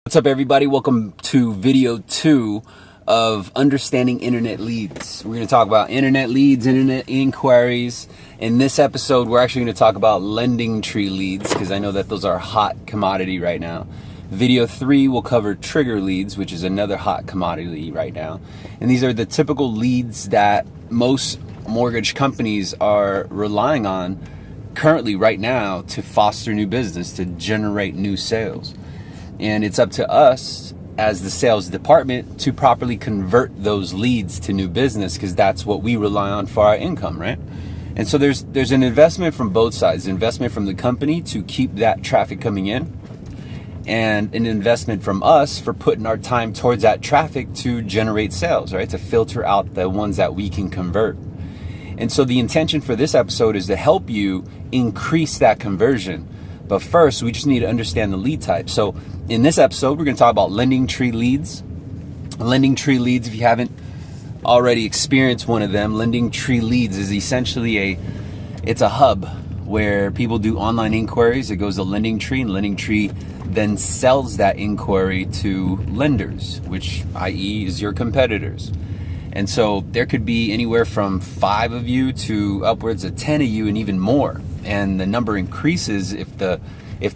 What's up, everybody? Welcome to video 2 of understanding internet leads. We're going to talk about internet leads, internet inquiries. In this episode, we're actually going to talk about lending tree leads because I know that those are a hot commodity right now. Video 3 will cover trigger leads, which is another hot commodity right now. And these are the typical leads that most mortgage companies are relying on currently right now to foster new business, to generate new sales. And it's up to us as the sales department to properly convert those leads to new business, because that's what we rely on for our income, right? And so there's an investment from both sides, investment from the company to keep that traffic coming in, and an investment from us for putting our time towards that traffic to generate sales, right? To filter out the ones that we can convert. And so the intention for this episode is to help you increase that conversion. But first, we just need to understand the lead type. So in this episode, we're going to talk about lending tree leads. Lending tree leads, if you haven't already experienced one of them, lending tree leads is essentially it's a hub where people do online inquiries. It goes to lending tree, and lending tree then sells that inquiry to lenders, which i.e. is your competitors. And so there could be anywhere from 5 of you to upwards of 10 of you and even more. And the number increases if the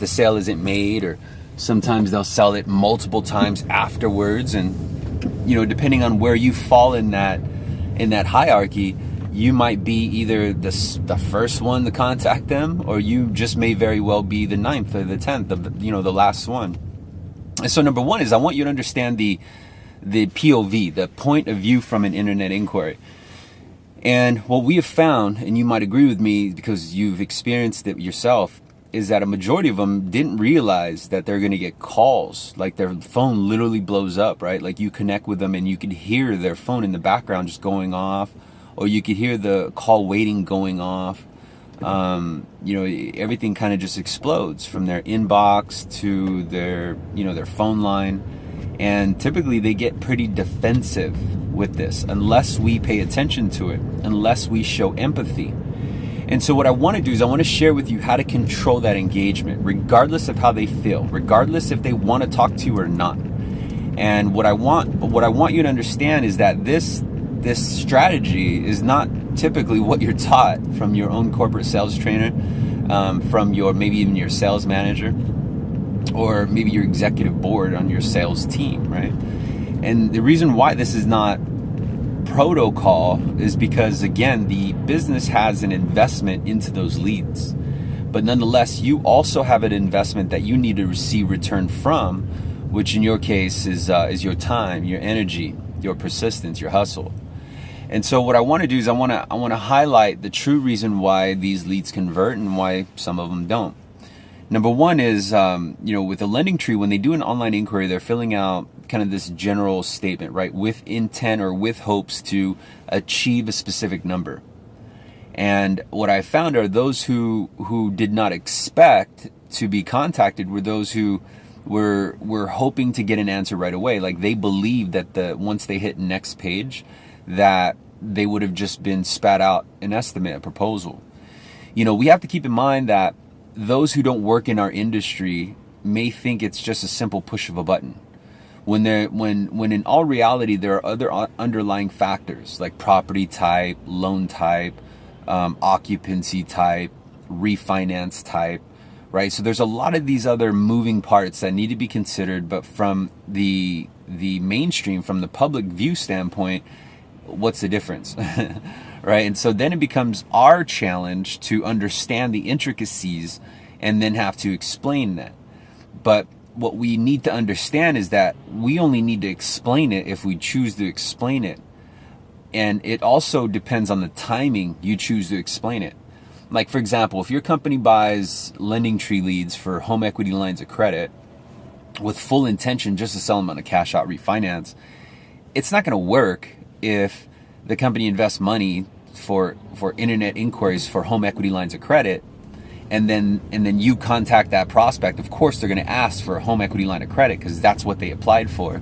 sale isn't made, or sometimes they'll sell it multiple times afterwards. And you know, depending on where you fall in that hierarchy, you might be either the first one to contact them, or you just may very well be the 9th or the 10th of the last one. And so number one is, I want you to understand the POV, the point of view from an internet inquiry. And what we have found, and you might agree with me because you've experienced it yourself, is that a majority of them didn't realize that they're going to get calls. Like their phone literally blows up, right? Like you connect with them and you could hear their phone in the background just going off, or you could hear the call waiting going off. Everything kind of just explodes from their inbox to their phone line. And typically they get pretty defensive with this unless we pay attention to it, unless we show empathy. And so what I want to do is I want to share with you how to control that engagement, regardless of how they feel, regardless if they want to talk to you or not. And what I want you to understand is that this strategy is not typically what you're taught from your own corporate sales trainer, from maybe even your sales manager, or maybe your executive board on your sales team, right? And the reason why this is not protocol is because, again, the business has an investment into those leads. But nonetheless, you also have an investment that you need to receive return from, which in your case is your time, your energy, your persistence, your hustle. And so what I want to do is I want to highlight the true reason why these leads convert and why some of them don't. Number one is, with a lending tree, when they do an online inquiry, they're filling out kind of this general statement, right? With intent or with hopes to achieve a specific number. And what I found are those who did not expect to be contacted were those who were hoping to get an answer right away. Like they believed that once they hit next page, that they would have just been spat out an estimate, a proposal. We have to keep in mind that those who don't work in our industry may think it's just a simple push of a button, when in all reality there are other underlying factors like property type, loan type, occupancy type, refinance type, right? So there's a lot of these other moving parts that need to be considered. But from the mainstream, from the public view standpoint, what's the difference? Right? And so then it becomes our challenge to understand the intricacies and then have to explain that. But what we need to understand is that we only need to explain it if we choose to explain it. And it also depends on the timing you choose to explain it. Like, for example, if your company buys lending tree leads for home equity lines of credit with full intention just to sell them on a cash out refinance, it's not going to work if the company invests money for internet inquiries for home equity lines of credit, and then you contact that prospect. Of course they're going to ask for a home equity line of credit because that's what they applied for.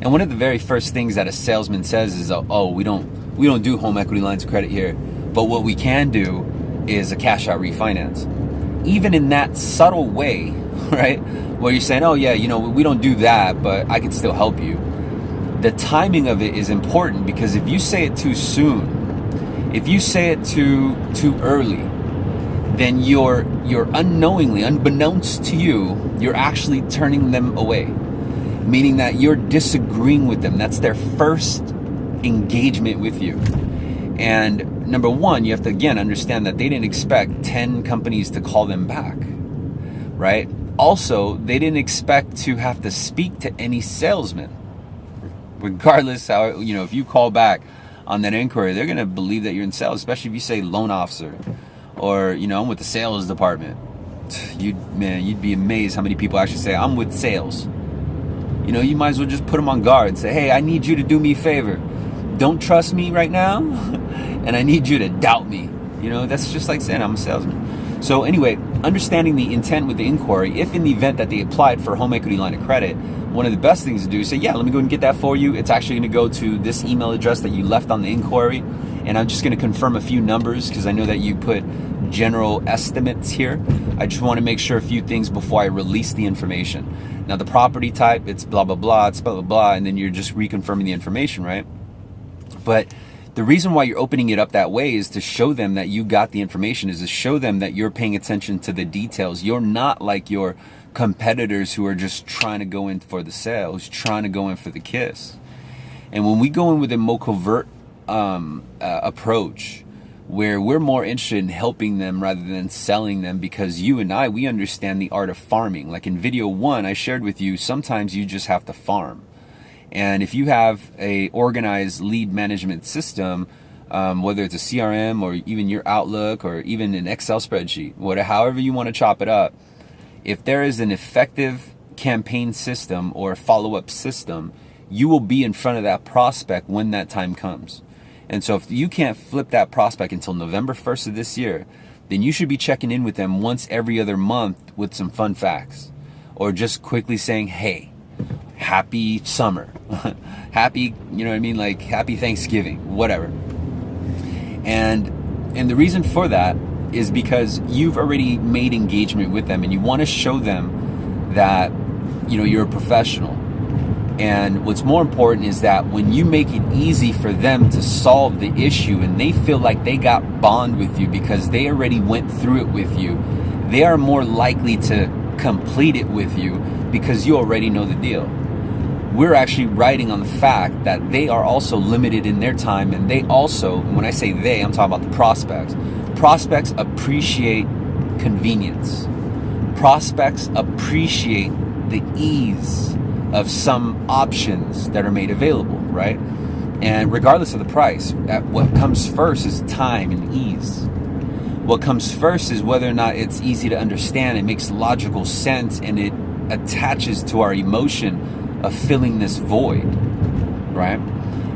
And one of the very first things that a salesman says is, oh, we don't do home equity lines of credit here, but what we can do is a cash out refinance. Even in that subtle way, right? where you're saying, oh yeah, we don't do that, but I can still help you. The timing of it is important, because if you say it too soon, if you say it too early, then you're unknowingly, unbeknownst to you, you're actually turning them away. Meaning that you're disagreeing with them. That's their first engagement with you. And number one, you have to again understand that they didn't expect 10 companies to call them back, right? Also, they didn't expect to have to speak to any salesman. Regardless how, if you call back on that inquiry, they're going to believe that you're in sales, especially if you say loan officer or, I'm with the sales department. You'd be amazed how many people actually say, I'm with sales. You might as well just put them on guard and say, hey, I need you to do me a favor. Don't trust me right now, and I need you to doubt me. That's just like saying I'm a salesman. So anyway, understanding the intent with the inquiry, if in the event that they applied for a home equity line of credit, one of the best things to do is say, yeah, let me go and get that for you. It's actually going to go to this email address that you left on the inquiry, and I'm just going to confirm a few numbers because I know that you put general estimates here. I just want to make sure a few things before I release the information. Now, the property type, it's blah, blah, blah, it's blah, blah, blah, and then you're just reconfirming the information, right? But the reason why you're opening it up that way is to show them that you got the information, is to show them that you're paying attention to the details. You're not like your competitors who are just trying to go in for the sale, who's trying to go in for the kiss. And when we go in with a more covert approach, where we're more interested in helping them rather than selling them, because you and I, we understand the art of farming. Like in video 1, I shared with you, sometimes you just have to farm. And if you have a organized lead management system, whether it's a CRM or even your Outlook or even an Excel spreadsheet, however you want to chop it up, if there is an effective campaign system or a follow-up system, you will be in front of that prospect when that time comes. And so if you can't flip that prospect until November 1st of this year, then you should be checking in with them once every other month with some fun facts, or just quickly saying, hey, happy summer, happy, like happy Thanksgiving, whatever. And the reason for that is because you've already made engagement with them, and you want to show them that, you're a professional. And what's more important is that when you make it easy for them to solve the issue and they feel like they got bond with you because they already went through it with you, they are more likely to complete it with you because you already know the deal. We're actually writing on the fact that they are also limited in their time, and they also, when I say they, I'm talking about the prospects. Prospects appreciate convenience. Prospects appreciate the ease of some options that are made available, right? And regardless of the price, what comes first is time and ease. What comes first is whether or not it's easy to understand, it makes logical sense, and it attaches to our emotion of filling this void, right?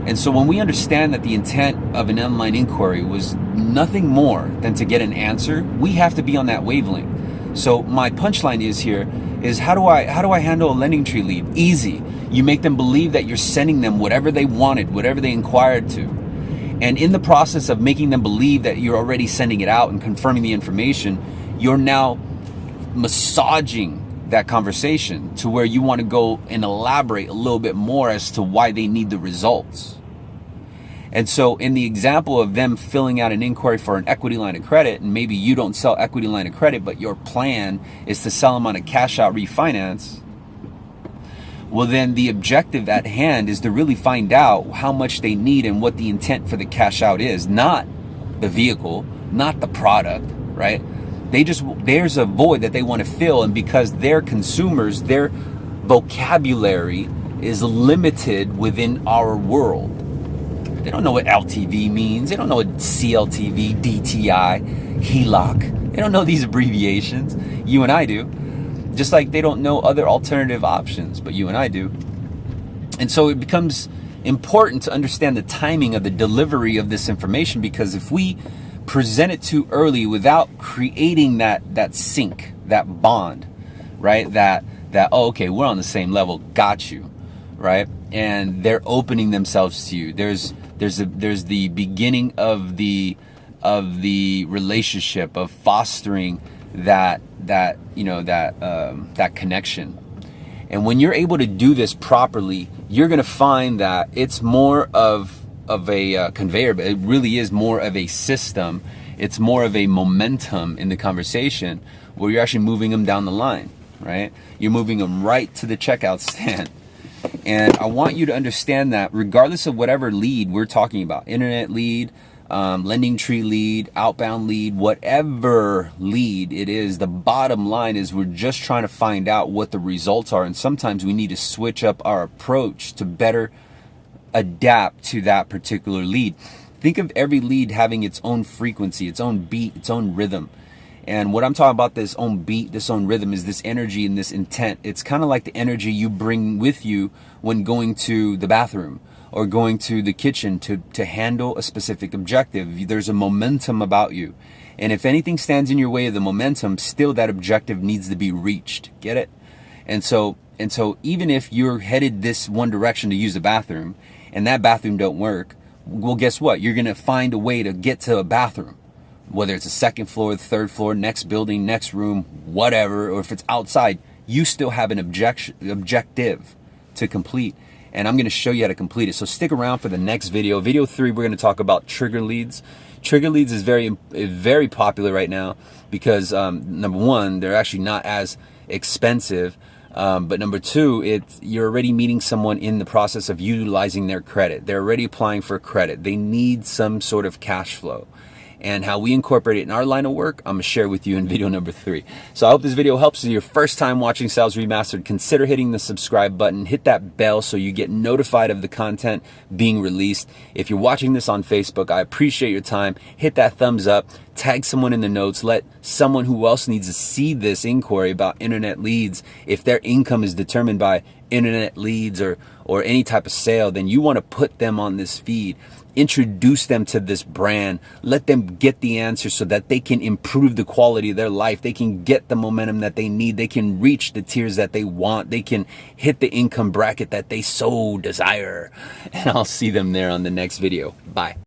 And so when we understand that the intent of an online inquiry was nothing more than to get an answer, we have to be on that wavelength. So my punchline is how do I handle a lending tree lead? Easy. You make them believe that you're sending them whatever they wanted, whatever they inquired to. And in the process of making them believe that you're already sending it out and confirming the information, you're now massaging that conversation to where you want to go and elaborate a little bit more as to why they need the results. And so in the example of them filling out an inquiry for an equity line of credit, and maybe you don't sell equity line of credit, but your plan is to sell them on a cash out refinance, well, then the objective at hand is to really find out how much they need and what the intent for the cash out is, not the vehicle, not the product, right? There's a void that they want to fill, and because they're consumers, their vocabulary is limited within our world. They don't know what LTV means. They don't know what CLTV, DTI, HELOC. They don't know these abbreviations. You and I do. Just like they don't know other alternative options, but you and I do. And so it becomes important to understand the timing of the delivery of this information, because if we present it too early without creating that sync, that bond, right? That oh, okay, we're on the same level, got you, right? And they're opening themselves to you. There's the beginning of the relationship, of fostering that connection. And when you're able to do this properly, you're going to find that it's more of a conveyor, but it really is more of a system. It's more of a momentum in the conversation where you're actually moving them down the line, right? You're moving them right to the checkout stand. And I want you to understand that regardless of whatever lead we're talking about, internet lead, lending tree lead, outbound lead, whatever lead it is, the bottom line is we're just trying to find out what the results are. And sometimes we need to switch up our approach to better adapt to that particular lead. Think of every lead having its own frequency, its own beat, its own rhythm. And what I'm talking about, this own beat, this own rhythm, is this energy and this intent. It's kind of like the energy you bring with you when going to the bathroom or going to the kitchen to handle a specific objective. There's a momentum about you. And if anything stands in your way of the momentum, still that objective needs to be reached. Get it? And so even if you're headed this one direction to use the bathroom and that bathroom don't work, well, guess what? You're going to find a way to get to a bathroom. Whether it's a second floor, third floor, next building, next room, whatever, or if it's outside, you still have an objective to complete. And I'm going to show you how to complete it. So stick around for the next video. Video 3, we're going to talk about trigger leads. Trigger leads is very popular right now because number one, they're actually not as expensive. But number two, you're already meeting someone in the process of utilizing their credit. They're already applying for credit. They need some sort of cash flow. And how we incorporate it in our line of work, I'm going to share with you in video number 3. So I hope this video helps. If it's your first time watching Sales Remastered, consider hitting the subscribe button. Hit that bell so you get notified of the content being released. If you're watching this on Facebook, I appreciate your time. Hit that thumbs up. Tag someone in the notes. Let someone who else needs to see this inquiry about internet leads. If their income is determined by internet leads or any type of sale, then you want to put them on this feed. Introduce them to this brand. Let them get the answer so that they can improve the quality of their life. They can get the momentum that they need. They can reach the tiers that they want. They can hit the income bracket that they so desire. And I'll see them there on the next video. Bye.